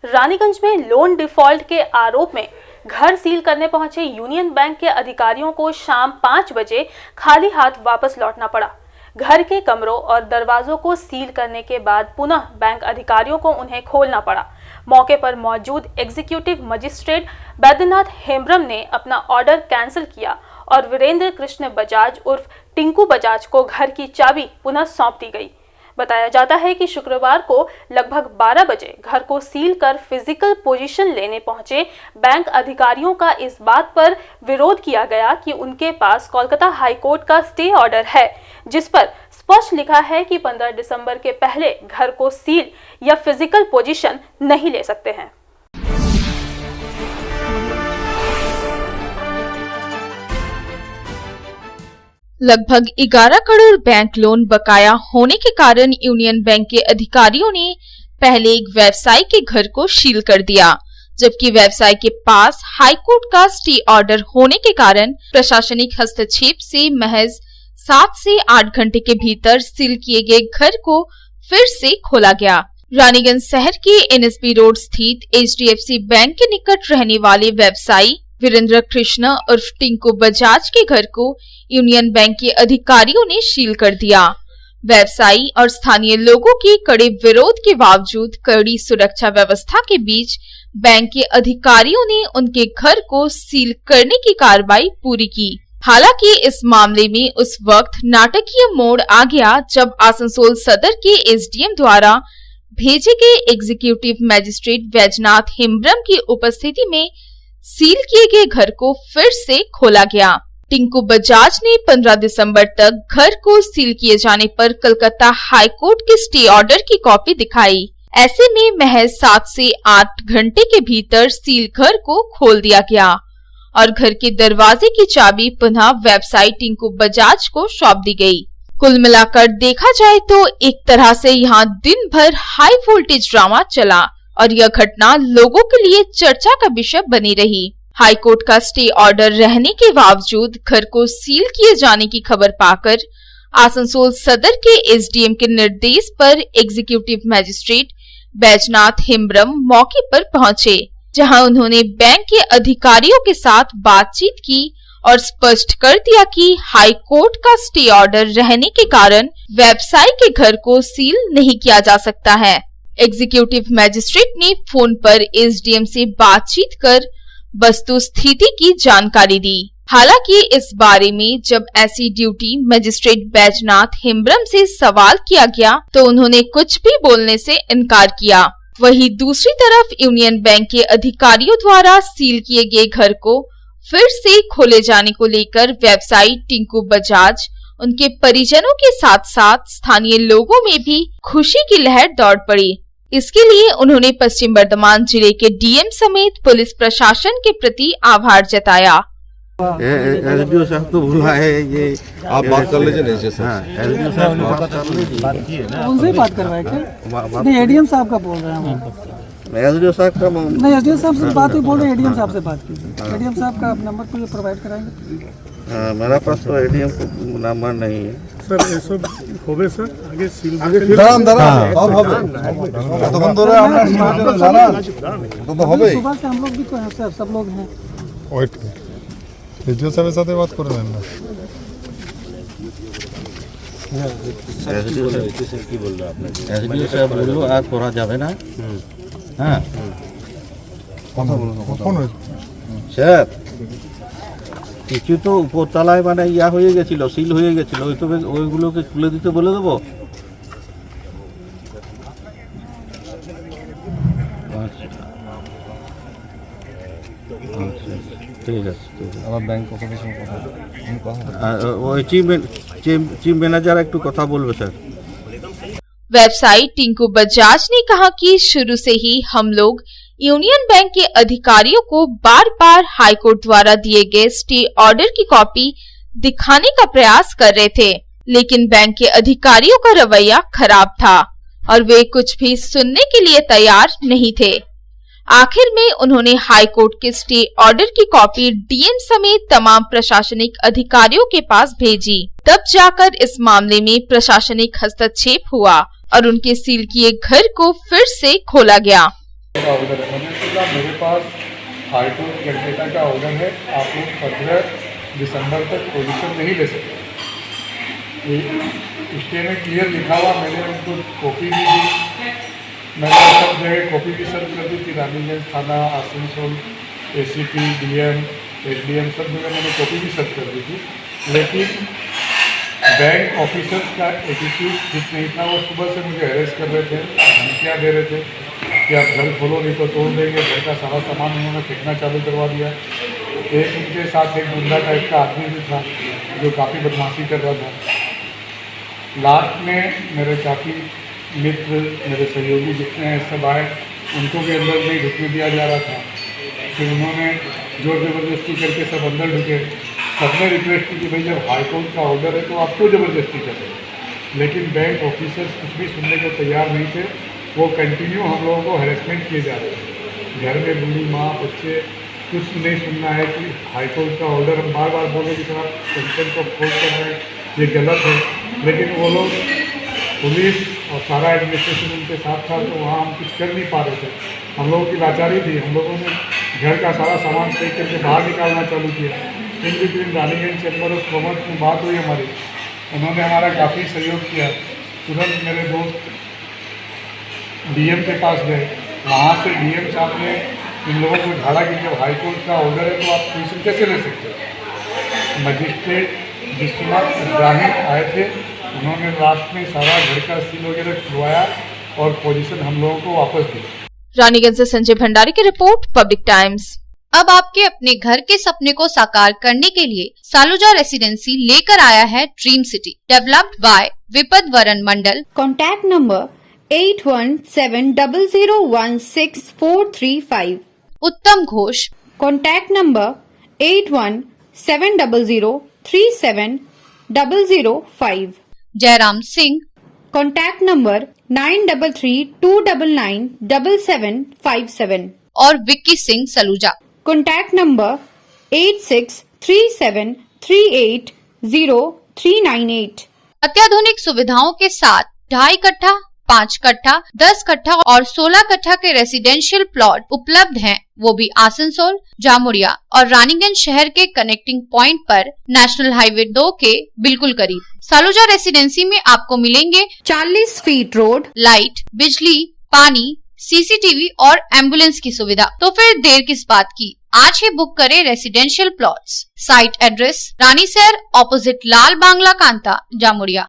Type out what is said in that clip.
रानीगंज में loan default के आरोप में घर सील करने पहुंचे यूनियन बैंक के अधिकारियों को शाम 5 बजे खाली हाथ वापस लौटना पड़ा। घर के कमरों और दरवाजों को सील करने के बाद पुनः बैंक अधिकारियों को उन्हें खोलना पड़ा। मौके पर मौजूद एग्जीक्यूटिव मजिस्ट्रेट बैद्यनाथ हेम्ब्रम ने अपना ऑर्डर कैंसिल किया और वीरेंद्र कृष्ण बजाज उर्फ टिंकू बजाज को घर की चाबी पुनः सौंप दी गई। बताया जाता है कि शुक्रवार को लगभग 12 बजे घर को सील कर फिजिकल पोजीशन लेने पहुंचे बैंक अधिकारियों का इस बात पर विरोध किया गया कि उनके पास कोलकाता हाई कोर्ट का स्टे ऑर्डर है, जिस पर स्पष्ट लिखा है कि 15 दिसंबर के पहले घर को सील या फिजिकल पोजीशन नहीं ले सकते हैं। लगभग 11 करोड़ बैंक लोन बकाया होने के कारण यूनियन बैंक के अधिकारियों ने पहले एक व्यवसायी के घर को सील कर दिया, जबकि व्यवसायी के पास हाईकोर्ट का स्टे ऑर्डर होने के कारण प्रशासनिक हस्तक्षेप से महज 7 से 8 घंटे के भीतर सील किए गए घर को फिर से खोला गया। रानीगंज शहर के NSP रोड स्थित HDFC बैंक के निकट रहने वाले व्यवसायी वीरेंद्र कृष्ण उर्फ टिंकू बजाज के घर को यूनियन बैंक के अधिकारियों ने सील कर दिया। व्यवसायी और स्थानीय लोगों के कड़े विरोध के बावजूद कड़ी सुरक्षा व्यवस्था के बीच बैंक के अधिकारियों ने उनके घर को सील करने की कार्रवाई पूरी की। हालांकि इस मामले में उस वक्त नाटकीय मोड़ आ गया जब आसनसोल सदर के SDM द्वारा भेजे गए एग्जीक्यूटिव मजिस्ट्रेट बैजनाथ हेम्ब्रम की उपस्थिति में सील किए गए घर को फिर से खोला गया। टिंकू बजाज ने 15 दिसंबर तक घर को सील किए जाने पर कलकत्ता हाई कोर्ट के स्टे ऑर्डर की कॉपी दिखाई। ऐसे में महज 7 से 8 घंटे के भीतर सील घर को खोल दिया गया और घर के दरवाजे की चाबी पुनः व्यवसायी टिंकू बजाज को सौंप दी गई। कुल मिलाकर देखा जाए तो एक तरह से यहाँ दिन भर हाई वोल्टेज ड्रामा चला और यह घटना लोगों के लिए चर्चा का विषय बनी रही। हाई कोर्ट का स्टे ऑर्डर रहने के बावजूद घर को सील किए जाने की खबर पाकर आसनसोल सदर के SDM के निर्देश पर एग्जीक्यूटिव मजिस्ट्रेट बैजनाथ हेम्ब्रम मौके पर पहुंचे, जहां उन्होंने बैंक के अधिकारियों के साथ बातचीत की और स्पष्ट कर दिया कि हाई कोर्ट का स्टे ऑर्डर रहने के कारण व्यवसायी के घर को सील नहीं किया जा सकता है। एग्जीक्यूटिव मजिस्ट्रेट ने फोन पर SDM से बातचीत कर वस्तु स्थिति की जानकारी दी। हालांकि इस बारे में जब ऐसी ड्यूटी मजिस्ट्रेट बैजनाथ हेम्ब्रम से सवाल किया गया तो उन्होंने कुछ भी बोलने से इनकार किया। वहीं दूसरी तरफ यूनियन बैंक के अधिकारियों द्वारा सील किए गए घर को फिर से खोले जाने को लेकर व्यवसायी टिंकू बजाज, उनके परिजनों के साथ साथ स्थानीय लोगों में भी खुशी की लहर दौड़ पड़ी। इसके लिए उन्होंने पश्चिम बर्धमान जिले के DM समेत पुलिस प्रशासन के प्रति आभार जताया। SDO साहब तो भूला है, ये आप बात कर लीजिए। SDO साहब बात की है ना, उनसे ही बात करवाए क्या? नहीं, ADM साहब का बोल रहे हैं हम। SDO साहब का नहीं, SDO साहब से बात ही बोल रहे हैं, ADM साहब से बात कीजिए। ADM साहब का नंबर मुझे प्रोवाइड कराएंगे? मेरा पास तो ADM नंबर नहीं है सर। ये सब होवे सर, आगे सील দাঁড়ান সব হবে তখন ধরে আমরা সমাজে জানান তো হবে। सुबह से हम लोग भी तो हैं सर, सब लोग हैं। ওয়েট ভিডিও সাহেবের সাথে বাত করে নেন না। SDO সাহেব কি বললো আপনাকে? SDO সাহেব বললো আর করা যাবে না। হ্যাঁ, কথা বলুন। ফোন হয়েছে স্যার, কিছু তো উপরতলায় মানে ইয়া হয়ে গেছিল, সিল হয়ে গেছিল, ওইগুলোকে খুলে দিতে বলে দেবো। ঠিক আছে, আমার ব্যাংক অফিসের সঙ্গে কথা ওই চিফ ম্যানেজার একটু কথা বলবে স্যার। व्यवसायी टिंकू बजाज ने कहा कि शुरू से ही हम लोग यूनियन बैंक के अधिकारियों को बार बार हाईकोर्ट द्वारा दिए गए स्टे ऑर्डर की कॉपी दिखाने का प्रयास कर रहे थे, लेकिन बैंक के अधिकारियों का रवैया खराब था और वे कुछ भी सुनने के लिए तैयार नहीं थे। आखिर में उन्होंने हाईकोर्ट के स्टे ऑर्डर की कॉपी DM समेत तमाम प्रशासनिक अधिकारियों के पास भेजी। तब जाकर इस मामले में प्रशासनिक हस्तक्षेप हुआ और उनके सील किए घर को फिर से खोला गया। का ऑर्डर है। मैंने सोचा मेरे पास हाई कोर्ट कैलकाटा का ऑर्डर है, आप लोग 15 दिसंबर तक पोजीशन नहीं ले सकते। स्टे में क्लियर लिखा हुआ, मैंने उनको कॉपी भी दी, मैंने सब जगह कॉपी भी सर्व कर दी थी, रानीगंज थाना, आसनसोल, ACP, DM, SDM सब जगह मैंने कॉपी भी सर्व कर दी थी। लेकिन बैंक ऑफिसर्स का एटीट्यूड ठीक नहीं था। वो सुबह से मुझे हैरेस कर रहे थे, धमकियाँ दे रहे थे कि आप घर खोलो नहीं तो तोड़ देंगे। घर का सारा सामान उन्होंने फेंकना चालू करवा दिया। एक उनके साथ एक गुंडा टाइप का आदमी भी था जो काफ़ी बदमाशी कर रहा था। लास्ट में मेरे काफ़ी मित्र, मेरे सहयोगी जितने हैं सब आए, उनको भी अंदर नहीं ढुकने दिया जा रहा था। फिर उन्होंने जोर ज़बरदस्ती करके सब अंदर ढुके। सबने रिक्वेस्ट की कि भाई जब हाई कोर्ट का ऑर्डर है तो आप क्यों ज़बरदस्ती कर रहे हैं। लेकिन बैंक ऑफिसर्स कुछ भी सुनने को तैयार नहीं थे। वो कंटिन्यू हम लोगों को हैरेसमेंट किए जा रहे थे। घर में बूढ़ी माँ, बच्चे, कुछ नहीं सुनना है कि हाई कोर्ट का ऑर्डर। हम बार बार बोले कि सर आप कंटेंट ऑफ कोर्ट कर रहे हैं, ये गलत है। लेकिन वो लोग, पुलिस और सारा एडमिनिस्ट्रेशन उनके साथ था, तो वहाँ हम कुछ कर नहीं पा रहे थे। हम लोगों की लाचारी थी। हम लोगों ने घर का सारा सामान फेंक करके बाहर निकालना चालू किया। In between Raniganj chamber of commerce में बात हुई हमारी, उन्होंने हमारा काफ़ी सहयोग किया। तुरंत मेरे दोस्त DM के पास गए। वहाँ से DM साहब ने इन लोगों को झाड़ा कि जब हाई कोर्ट का ऑर्डर है तो आप पोजीशन कैसे ले सकते हो। मजिस्ट्रेट विश्वनाथ इब्राहिम आए थे, उन्होंने लास्ट में सारा घर का सील वगैरह खुलवाया और पोजीशन हम लोगों को वापस दी। रानीगंज से संजय भंडारी की रिपोर्ट, पब्लिक टाइम्स। अब आपके अपने घर के सपने को साकार करने के लिए सालुजा रेसिडेंसी लेकर आया है ड्रीम सिटी, डेवलप्ड बाय विपद वरन मंडल। Contact number 8170016435. उत्तम Ghosh. Contact number 8170037005. Jairam Singh. Contact number 9332997757. और विक्की सिंह सलूजा। Contact number 8637380398. अत्याधुनिक सुविधाओं के साथ 2.5 कट्ठा, 5 कट्ठा, 10 कट्ठा और 16 कट्ठा के रेसिडेंशियल प्लॉट उपलब्ध हैं, वो भी आसनसोल, जामुरिया और रानीगंज शहर के कनेक्टिंग पॉइंट पर नेशनल हाईवे 2 के बिल्कुल करीब। सालुजा रेसिडेंसी में आपको मिलेंगे 40 फीट रोड, लाइट, बिजली, पानी, CCTV और एम्बुलेंस की सुविधा। तो फिर देर किस बात की, आज ही बुक करें residential plots. Site address Ranisair, opposite Lal Bangla Kanta, Jamuria.